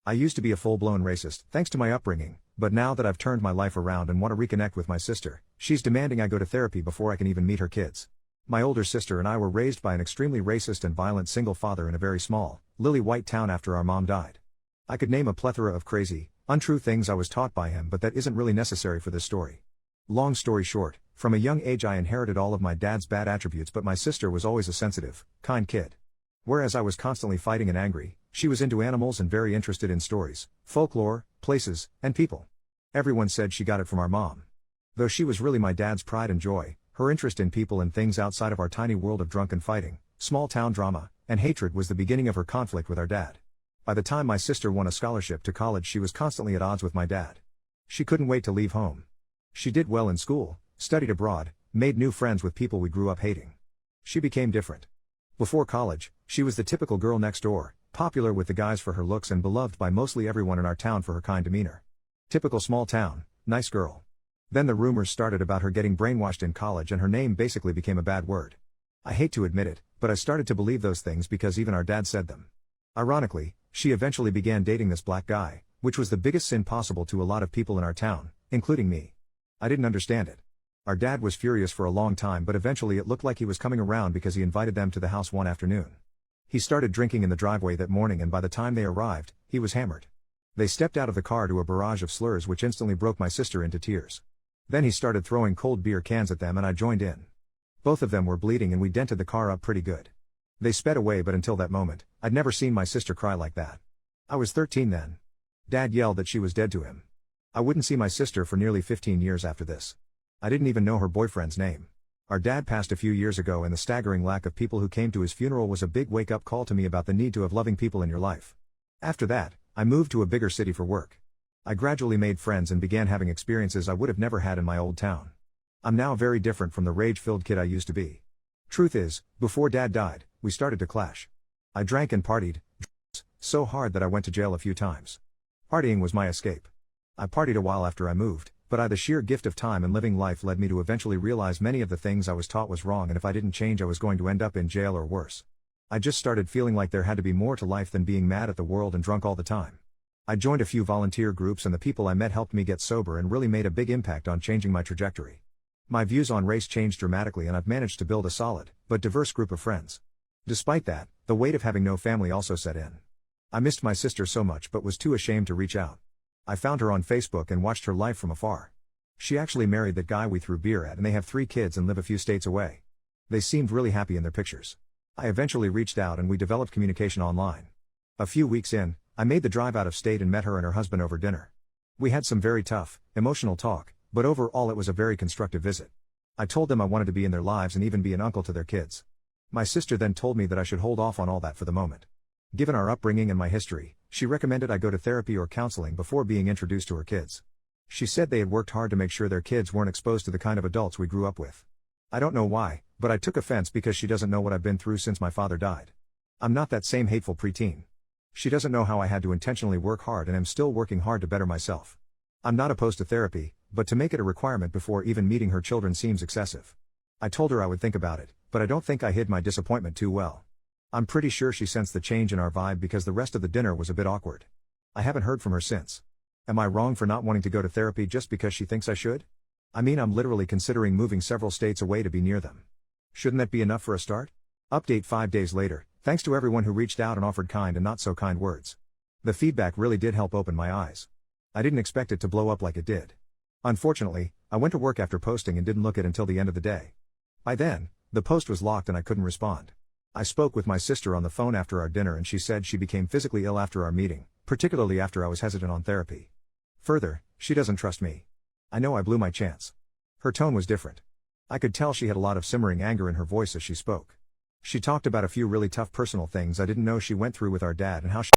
I used to be a full-blown racist, thanks to my upbringing, but now that I've turned my life around and want to reconnect with my sister, she's demanding I go to therapy before I can even meet her kids. My older sister and I were raised by an extremely racist and violent single father in a very small, lily-white town after our mom died. I could name a plethora of crazy, untrue things I was taught by him, but that isn't really necessary for this story. Long story short, from a young age I inherited all of my dad's bad attributes, but my sister was always a sensitive, kind kid. Whereas I was constantly fighting and angry, she was into animals and very interested in stories, folklore, places, and people. Everyone said she got it from our mom. Though she was really my dad's pride and joy, her interest in people and things outside of our tiny world of drunken fighting, small town drama, and hatred was the beginning of her conflict with our dad. By the time my sister won a scholarship to college, she was constantly at odds with my dad. She couldn't wait to leave home. She did well in school, studied abroad, made new friends with people we grew up hating. She became different. Before college, she was the typical girl next door, popular with the guys for her looks and beloved by mostly everyone in our town for her kind demeanor. Typical small town, nice girl. Then the rumors started about her getting brainwashed in college and her name basically became a bad word. I hate to admit it, but I started to believe those things because even our dad said them. Ironically, she eventually began dating this black guy, which was the biggest sin possible to a lot of people in our town, including me. I didn't understand it. Our dad was furious for a long time, but eventually it looked like he was coming around because he invited them to the house one afternoon. He started drinking in the driveway that morning, and by the time they arrived, he was hammered. They stepped out of the car to a barrage of slurs which instantly broke my sister into tears. Then he started throwing cold beer cans at them and I joined in. Both of them were bleeding and we dented the car up pretty good. They sped away, but until that moment, I'd never seen my sister cry like that. I was 13 then. Dad yelled that she was dead to him. I wouldn't see my sister for nearly 15 years after this. I didn't even know her boyfriend's name. Our dad passed a few years ago, and the staggering lack of people who came to his funeral was a big wake-up call to me about the need to have loving people in your life. After that, I moved to a bigger city for work. I gradually made friends and began having experiences I would have never had in my old town. I'm now very different from the rage-filled kid I used to be. Truth is, before Dad died, we started to clash. I drank and partied, so hard that I went to jail a few times. Partying was my escape. I partied a while after I moved, but the sheer gift of time and living life led me to eventually realize many of the things I was taught was wrong, and if I didn't change I was going to end up in jail or worse. I just started feeling like there had to be more to life than being mad at the world and drunk all the time. I joined a few volunteer groups, and the people I met helped me get sober and really made a big impact on changing my trajectory. My views on race changed dramatically, and I've managed to build a solid, but diverse group of friends. Despite that, the weight of having no family also set in. I missed my sister so much but was too ashamed to reach out. I found her on Facebook and watched her life from afar. She actually married that guy we threw beer at, and they have 3 kids and live a few states away. They seemed really happy in their pictures. I eventually reached out and we developed communication online. A few weeks in, I made the drive out of state and met her and her husband over dinner. We had some very tough, emotional talk, but overall it was a very constructive visit. I told them I wanted to be in their lives and even be an uncle to their kids. My sister then told me that I should hold off on all that for the moment. Given our upbringing and my history, she recommended I go to therapy or counseling before being introduced to her kids. She said they had worked hard to make sure their kids weren't exposed to the kind of adults we grew up with. I don't know why, but I took offense because she doesn't know what I've been through since my father died. I'm not that same hateful preteen. She doesn't know how I had to intentionally work hard and am still working hard to better myself. I'm not opposed to therapy, but to make it a requirement before even meeting her children seems excessive. I told her I would think about it, but I don't think I hid my disappointment too well. I'm pretty sure she sensed the change in our vibe because the rest of the dinner was a bit awkward. I haven't heard from her since. Am I wrong for not wanting to go to therapy just because she thinks I should? I mean, I'm literally considering moving several states away to be near them. Shouldn't that be enough for a start? Update 5 days later, thanks to everyone who reached out and offered kind and not so kind words. The feedback really did help open my eyes. I didn't expect it to blow up like it did. Unfortunately, I went to work after posting and didn't look at it until the end of the day. By then, the post was locked and I couldn't respond. I spoke with my sister on the phone after our dinner and she said she became physically ill after our meeting, particularly after I was hesitant on therapy. Further, she doesn't trust me. I know I blew my chance. Her tone was different. I could tell she had a lot of simmering anger in her voice as she spoke. She talked about a few really tough personal things I didn't know she went through with our dad and how she